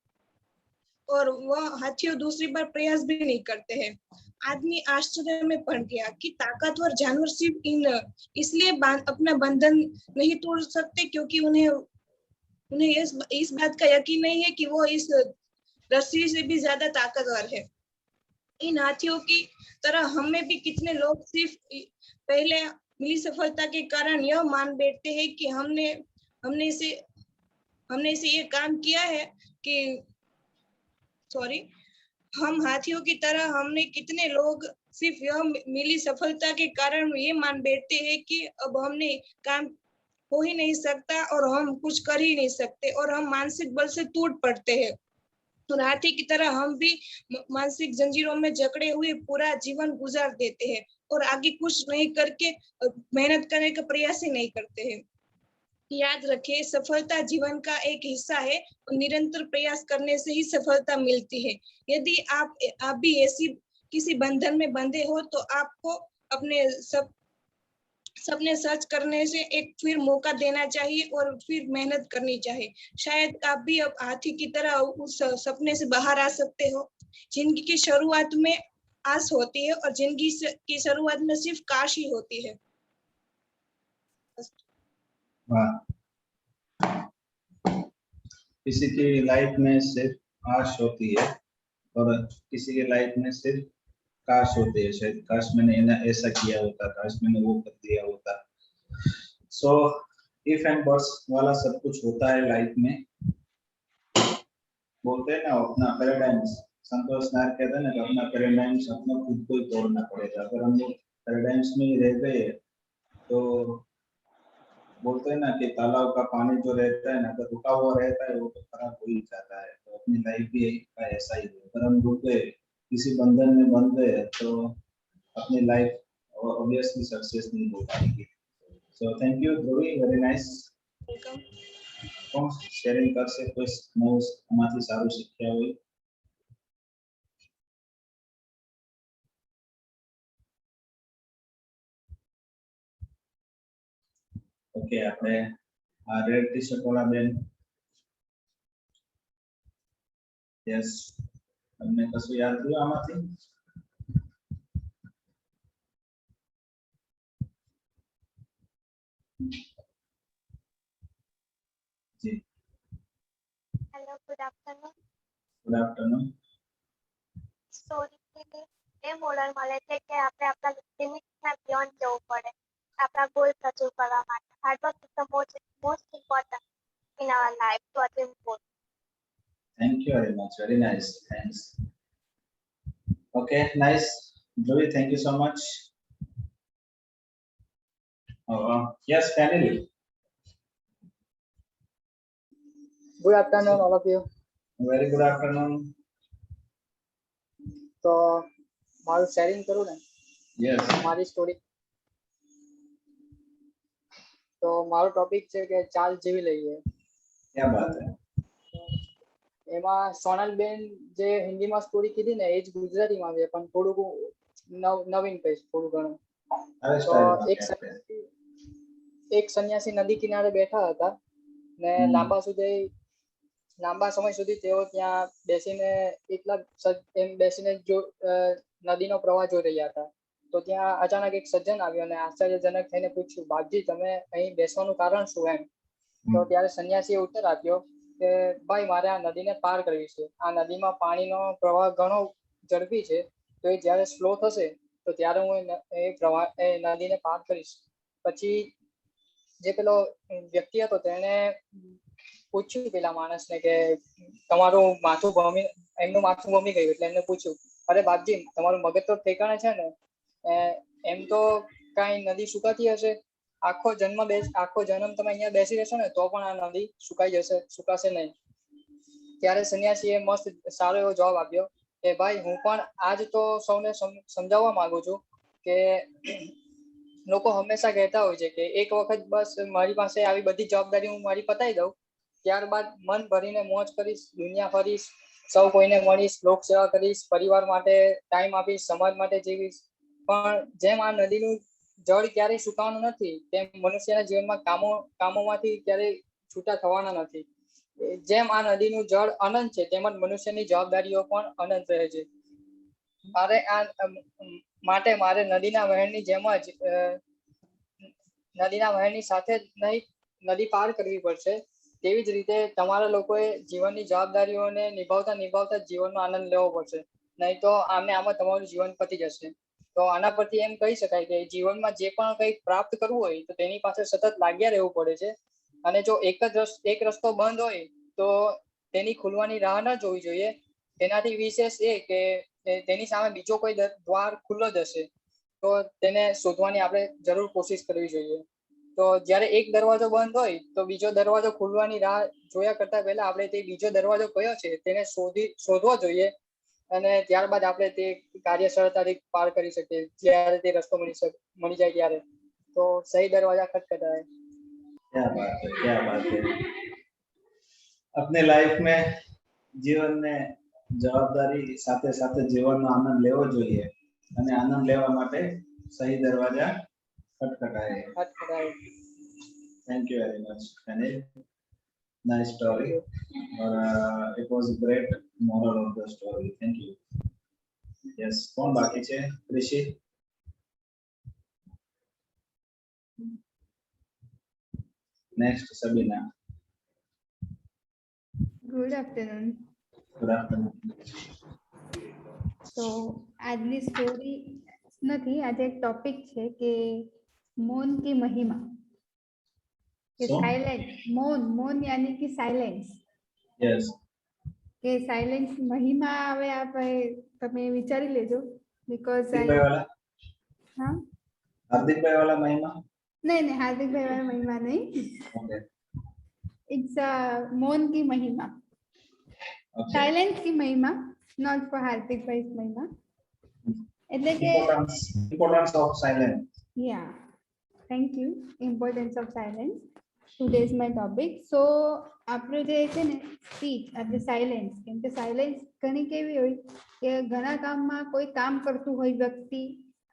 और वह हाथियों दूसरी बार प्रयास भी नहीं करते हैं। आदमी आश्चर्य में पड़ गया कि ताकतवर जानवर सिर्फ इसलिए अपना बंधन नहीं तोड़ सकते क्योंकि उन्हें इस बात का यकीन नहीं है कि वो इस रस्सी से भी ज्यादा ताकतवर है। इन हाथियों की तरह हमें भी कितने लोग सिर्फ पहले मिली सफलता के कारण यह मान बैठते हैं कि हमने इसे ये काम किया है कि हम हाथियों की तरह हमने कितने लोग सिर्फ यह मिली सफलता के कारण ये मान बैठते हैं कि अब हमने काम हो ही नहीं सकता और हम कुछ कर ही नहीं सकते, और हम मानसिक बल से टूट पड़ते हैं। और हाथी की तरह हम भी मानसिक जंजीरों में जकड़े हुए पूरा जीवन गुजार देते हैं और आगे कुछ नहीं करके मेहनत करने का प्रयास ही नहीं करते हैं। याद रखें, सफलता जीवन का एक हिस्सा है और निरंतर प्रयास करने से ही सफलता मिलती है। यदि आप भी ऐसी किसी बंधन में बंधे हो तो आपको अपने सपने सच करने से एक फिर मौका देना चाहिए और फिर मेहनत करनी चाहिए। शायद आप भी अब हाथी की तरह उस सपने से बाहर आ सकते हो। जिंदगी की शुरुआत में आस होती है और जिंदगी की शुरुआत में सिर्फ काश ही होती है। किसी की लाइफ में सिर्फ आश होती है और किसी की लाइफ में सिर्फ काश होती है। शायद काश मैंने ऐसा किया होता, काश मैंने वो कर दिया होता। सो इफ एंड बट्स वाला सब कुछ होता है लाइफ में। बोलते हैं ना अपना पैराडाइम्स, संतोष नायक कहते हैं ना कि अपना पैराडाइम्स अपना खुद को ही तोड़ना पड़ेगा। अगर हम लोग पैराडाइम्स में ही रह गए तो बोलते हैं ना कि तालाब का पानी जो रहता है ना, अगर रुका हुआ रहता है वो तो खराब हो ही जाता है। तो अपनी लाइफ भी ऐसा ही है। अगर हम रुक गए, किसी बंधन में बंध गए तो अपनी लाइफ ऑब्वियसली सक्सेस नहीं हो पाएगी। So thank you Dhubri, very nice. Sharing કરશે કોઈ નવું આમાંથી સારું શીખ્યા હોય? ઓકે, આપણે આ રેડ ટી શર્ટ વાળા બેન, યસ, તમને કશું યાદ થયું આમાંથી? જી, hello, good afternoon. Good afternoon. Story એ મોરલ મળે છે કે આપણે આપણા લિમિટના બિયોન્ડ જવું પડે આપણા ગોલ અચીવ કરવા માટે. Hard work is the most important in our life to achieve goals. Thank you very much, very nice, thanks. Okay, nice. Joey, thank you so much. Yes, finally. Good afternoon, all of you. Very good afternoon. તો મારું sharing કરું ને? Yes. મારી story. તો મારો topic છે કે ચાલ જીવી લઈએ. क्या बात है? એમાં સોનલબેન જે હિન્દીમાં સ્ટોરી કીધી ને એ જ ગુજરાતીમાં છે, પણ થોડુંક નવીન કહીશ થોડું ઘણું. તો એક સન્યાસી નદી કિનારે બેઠા હતા ને લાંબા સુધી લાંબા સમય સુધી તેઓ ત્યાં બેસીને એમ બેસીને નદીનો પ્રવાહ જોઈ રહ્યા હતા. તો ત્યાં અચાનક એક સજ્જન આવ્યો અને આશ્ચર્યજનક થઈને પૂછ્યું, બાપજી તમે અહીં બેસવાનું કારણ શું એમ? તો ત્યારે સંન્યાસીએ ઉત્તર આપ્યો કે ભાઈ મારે આ નદીને પાર કરવી છે. આ નદીમાં પાણીનો પ્રવાહ ઘણો ઝડપી છે, તો એ જ્યારે સ્લો થશે તો ત્યારે હું એ નદીને પાર કરીશ. પછી જે પેલો વ્યક્તિ હતો તેને પૂછ્યું પેલા માણસને કે તમારું માથું એમનું માથું ભમી ગયું. એટલે એમને પૂછ્યું, અરે બાપજી તમારું મગજ તો ઠેકાણે છે ને? એમ તો કઈ નદી સુકાતી હશે? આખો જન્મ તમે અહીંયા બેસી રહેશો ને તો પણ આ નદી સુકાશે નહીં. ત્યારે સંન્યાસીએ મસ્ત સારો એવો જવાબ આપ્યો કે ભાઈ હું પણ આજ તો સૌને સમજાવવા માંગુ છું કે લોકો હંમેશા કહેતા હોય છે કે એક વખત બસ મારી પાસે આવી બધી જવાબદારી હું મારી પતાવી દઉં, ત્યારબાદ મન ભરીને મોજ કરીશ, દુનિયા ફરીશ, સૌ કોઈને મળીશ, લોક સેવા કરીશ, પરિવાર માટે ટાઈમ આપીશ, સમાજ માટે જીવીશ. પણ જેમ આ નદીનું જળ ક્યારેય સુકાવાનું નથી, તેમ મનુષ્યના જીવનમાં કામોમાંથી ક્યારેય છૂટા થવાના નથી. જેમ આ નદીનું જળ અનંત છે, તેમજ મનુષ્યની જવાબદારીઓ પણ અનંત રહે છે. મારે નદીના વહેણની જેમ જ નદીના વહેણની સાથે જ નહીં નદી પાર કરવી પડશે. તેવી જ રીતે તમારા લોકોએ જીવનની જવાબદારીઓને નિભાવતા જીવનનો આનંદ લેવો પડશે, નહીં તો આમાં તમારું જીવન પતી જશે. તો આના પરથી એમ કહી શકાય કે જીવનમાં જે પણ કંઈ પ્રાપ્ત કરવું હોય તો તેની પાસે સતત લાગ્યા રહેવું પડે છે. અને જો એક રસ્તો બંધ હોય તો તેની ખુલવાની રાહ ન જોવી જોઈએ. તેનાથી વિશેષ એ કે તેની સામે બીજો કોઈ દ્વાર ખુલ્લો જ હશે, તો તેને શોધવાની આપણે જરૂર કોશિશ કરવી જોઈએ. તો જ્યારે એક દરવાજો બંધ હોય તો બીજો દરવાજો ખુલવાની રાહ જોયા કરતા પહેલા આપણે તે બીજો દરવાજો કયો છે તેને શોધવો જોઈએ, અને ત્યારબાદ આપણે તે કાર્ય સરળતાથી પાર કરી શકીએ જ્યારે તે રસ્તો મળી જાય ત્યારે. તો સહી દરવાજા ખટખટાए. क्या बात है, क्या बात है. अपने लाइफ में जीवन में जवाबदारी સાથે સાથે જીવનનો આનંદ લેવો જોઈએ, અને આનંદ લેવા માટે સહી દરવાજા ખટખટાए. Thank you very much, Anil. Nice story. It was a great moral of the story. Thank you. Yes, कौन बाकी છે? ऋषि. Next, Sabina. Good afternoon. Good afternoon. તો આજની સ્ટોરી નથી, આજે એક ટોપિક છે કે મૌન की महिमा. કે સાયલેન્સ, મૌન यानी कि સાયલેન્સ. Yes. કે સાયલેન્સ મહિમા હવે આપણે તમે વિચારી લેજો, બીકોઝ હા હાર્દિકભાઈ વાળા મહિમા नहीं हार्दिकભાઈ वाला महिमा नहीं. Okay. It's मौन की महिमा. Okay. साइलेंस की महिमा, not for हार्दिकભાઈ महिमा. એટલે કે importance of silence. Yeah, thank you. Importance of silence. Today is my topic. So આપણે જે છે ને સ્પીચ એટલે સાયલેન્સ, કેમ કે સાયલેન્સ ઘણી કેવી હોય કે ઘણા કામમાં કોઈ કામ કરતું હોય વ્યક્તિ,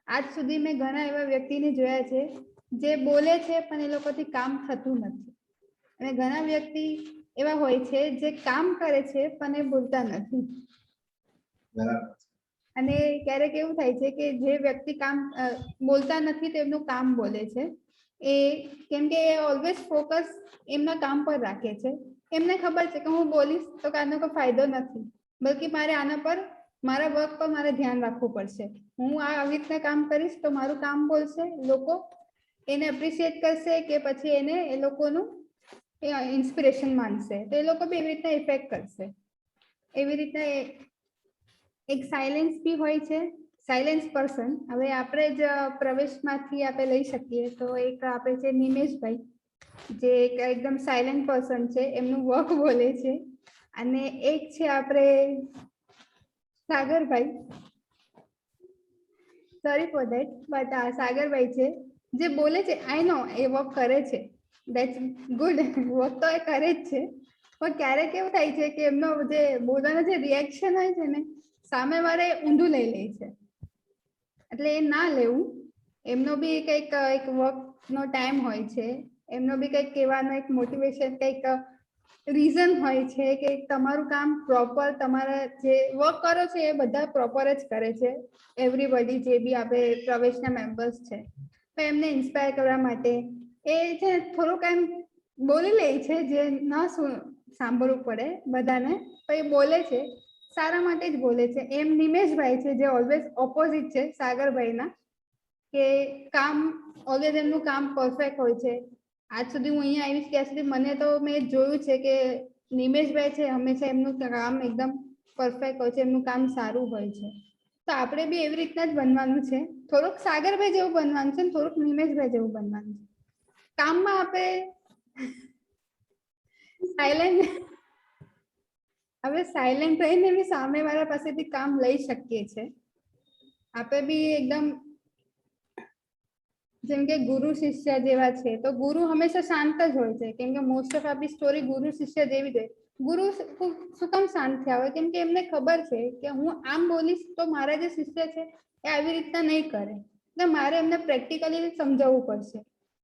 આજ સુધી મેં ઘણા એવા વ્યક્તિને જોયા છે જે બોલે છે પણ એ લોકોથી કામ થતું નથી, અને ઘણા વ્યક્તિ એવા હોય છે જે કામ કરે છે પણ એ બોલતા નથી. બરાબર. અને ક્યારેક એવું થાય છે કે જે વ્યક્તિ કામ બોલતા નથી તેમનું કામ બોલે છે, એ કેમ કે એ ઓલવેઝ ફોકસ એમના કામ પર રાખે છે. એમને ખબર છે કે હું બોલીશ તો આનો કોઈ ફાયદો નથી, બલ્કि મારે આના પર મારા વર્ક પર મારે ધ્યાન રાખવું પડશે. હું આવી રીતના કામ કરીશ તો મારું કામ બોલશે, લોકો એને એપ્રિશિએટ કરશે કે પછી એને એ લોકોનું ઇન્સ્પિરેશન માનશે, તો એ લોકો બી એવી રીતના ઇફેક્ટ કરશે. એવી રીતના એક સાયલેન્સ બી હોય છે, સાયલેન્સ પર્સન. હવે આપણે જ પ્રવેશમાંથી આપણે લઈ શકીએ તો એક આપણે છે નિમેશભાઈ, જે એકદમ સાયલેન્ટ પર્સન છે, એમનું વર્ક બોલે છે. અને એક છે આપણે સાગરભાઈ, સોરી ફોર ધેટ, બટ સાગરભાઈ છે જે બોલે છે. આઈ નો એ વર્ક કરે છે, દેટ્સ ગુડ, વર્ક તો એ કરે જ છે, પણ ક્યારેક એવું થાય છે કે એમનો જે બોલવાનો જે રિએક્શન હોય છે ને સામે વાળે ઊંધું લઈ લે છે, એટલે એ ના લેવું. એમનો બી કંઈક એક વર્કનો ટાઈમ હોય છે, એમનો બી કંઈક કહેવાનો એક મોટિવેશન કંઈક રીઝન હોય છે કે તમારું કામ પ્રોપર, તમારા જે વર્ક કરો છો એ બધા પ્રોપર જ કરે છે. એવરીબડી જે બી આપણે પ્રવેશના મેમ્બર્સ છે તો એમને ઇન્સ્પાયર કરવા માટે એ છે થોડુંક એમ બોલી લે છે, જે ન સાંભળવું પડે બધાને, તો એ બોલે છે સારા માટે જ બોલે છે. એમ નિમેશભાઈ છે જે ઓલવેઝ ઓપોઝિટ છે સાગરભાઈના, કે કામ ઓલવેઝ એમનું કામ પરફેક્ટ હોય છે. આજ સુધી હું અહીંયા આવીશ ત્યાં સુધી મને તો મેં જોયું છે કે નિમેશભાઈ છે હંમેશા એમનું કામ એકદમ પરફેક્ટ હોય છે, એમનું કામ સારું હોય છે. તો આપણે બી એવી રીતના જ બનવાનું છે, થોડુંક સાગરભાઈ જેવું બનવાનું છે, થોડુંક નિમેશભાઈ જેવું બનવાનું છે. કામમાં આપણે સાયલેન્ટ રહીને બી સામેવાળા પાસેથી કામ લઈ શકીએ છીએ. આપણે બી એકદમ જેમ કે ગુરુ શિષ્ય જેવા છે, તો ગુરુ હંમેશા શાંત જ હોય છે, કેમ કે મોસ્ટ ઓફ આપણી સ્ટોરી ગુરુ શિષ્ય જેવી જ હોય. ગુરુ શું કામ શાંત થયા હોય? કેમ કે એમને ખબર છે કે હું આમ બોલીશ તો મારા જે શિષ્ય છે એ આવી રીતના નહીં કરે, એટલે મારે એમને પ્રેક્ટિકલી સમજાવવું પડશે.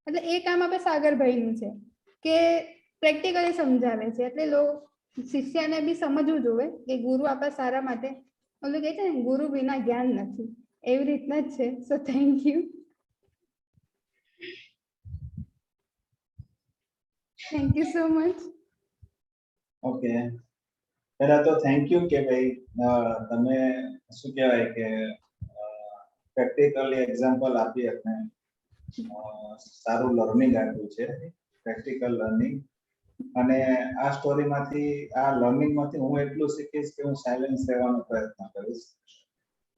એટલે એ કામ આપણે સાગરભાઈનું છે કે પ્રેક્ટિકલી સમજાવે છે, એટલે શિષ્યને બી સમજવું જોઈએ કે ગુરુ આપણા સારા માટે, ઓલું કહે છે ને ગુરુ વિના જ્ઞાન નથી, એવી રીતના જ છે. So thank you. Thank you so much. Okay, પહેલા તો થેન્ક યુ કે ભાઈ તમે શું કહેવાય કે પ્રેક્ટિકલી એક્ઝામ્પલ આપી આપણે સારું લર્નિંગ આપ્યું છે, પ્રેક્ટિકલ લર્નિંગ. અને આ સ્ટોરીમાંથી, આ લર્નિંગમાંથી હું એટલું શીખીશ કે હું સાયલેન્સ રહેવાનો પ્રયત્ન કરીશ,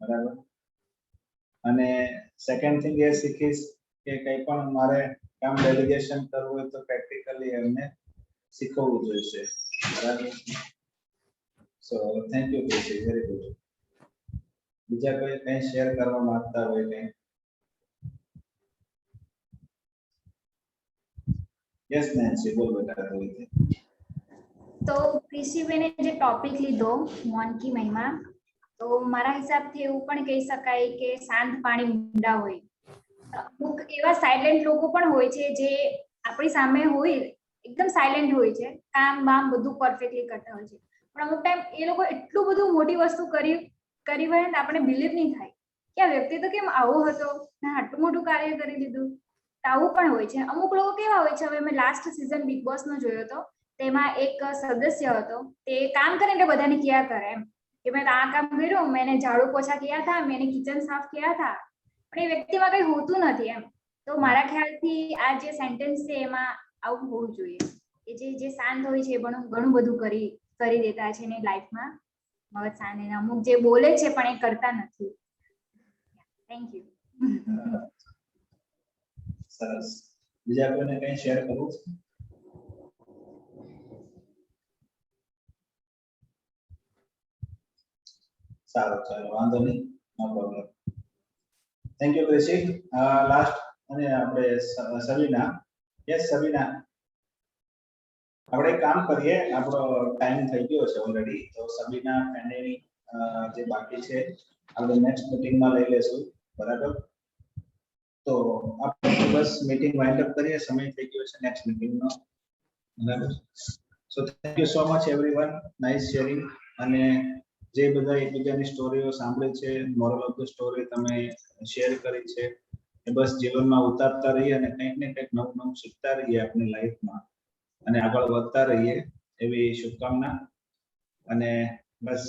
બરાબર. અને સેકન્ડ થિંગ એ શીખીશ કે કંઈ પણ મારે કામ ડેલિગેશન કરવું હોય તો પ્રેક્ટિકલી એમને શીખવવું જોઈશે, બરાબર. સો થેન્ક યુ કૃષિ, વેરી ગુડ. બીજા કોઈ કંઈ શેર કરવા માંગતા હોય કંઈ? યસ નેન્સી, બોલ બેટા. તો કૃષિબેને જે ટોપિક લીધો મૌન કી મહિમા, તો મારા હિસાબથી એવું પણ કહી શકાય કે શાંત પાણી ઊંડા હોય. અમુક એવા સાયલેન્ટ લોકો પણ હોય છે જે આપણી સામે હોય, એકદમ સાયલેન્ટ હોય છે, કામ બામ બધું પરફેક્ટલી કરતા હોય છે, પણ અમુક ટાઈમ એ લોકો એટલું બધું મોટી વસ્તુ કરી હોય ને આપણે બિલીવ નહીં થાય કે આ વ્યક્તિ તો કેમ આવો હતો ને આટલું મોટું કાર્ય કરી દીધું. આવું પણ હોય છે. અમુક લોકો કેવા હોય છે, હવે મેં લાસ્ટ સિઝન બિગ બોસ નો જોયો હતો, તેમાં એક સદસ્ય હતો, તે કામ કરે એટલે બધાને કિયા કરે એમ કે મેં આ કામ કર્યું, મેં ઝાડુ પોછા કિયા था, मैंने किचन साफ किया था, પણ એ વ્યક્તિમાં કંઈ હોતું નથી એમ. તો મારા ખ્યાલથી આ જે સેન્ટેન્સ છે એમાં આવું હોવું જોઈએ કે જે શાંત હોય છે એ ઘણું બધું કરી દેતા છે એની લાઈફમાં મગજ શાંત. અમુક જે બોલે છે પણ એ કરતા નથી. Thank you. સરસ. બીજા કોઈને કંઈ શેર કરવું છે? સારું, ચાલો, વાંધો નહીં, નો પ્રોબ્લેમ. થેન્ક યુ કૃષિ. લાસ્ટ અને આપણે સબીના. યસ સબીના, આપણે કામ કરીએ, આપણો ટાઈમ થઈ ગયો છે ઓલરેડી. તો સબીના પેન્ડેની જે બાકી છે આપણે નેક્સ્ટ મીટિંગમાં લઈ લેશું, બરાબર. તો આપણે બસ મીટિંગ વાઇન્ડ અપ કરીએ, સમય થઈ ગયો છે નેક્સ્ટ મીટિંગનો, બરાબર. So thank you so much everyone, nice sharing. અને જે બધા એકબીજાની સ્ટોરીઓ સાંભળી છે, મોરલ ઓફ ધ સ્ટોરી તમે શેર કરી છે, એ બસ જીવનમાં ઉતારતા રહીએ અને કંઈક ને કંઈક નવું નવું શીખતા રહીએ આપણી લાઈફમાં અને આગળ વધતા રહીએ, એવી શુભકામના. અને બસ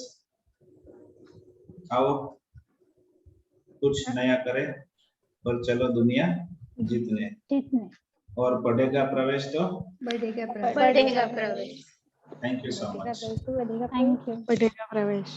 आओ कुछ नया करें और चलो दुनिया जीतने और बढ़ेगा प्रवेश तो बढ़ेगा बढ़ेगा प्रवेश. Thank you so much. Thank you. बढ़ेगा प्रवेश.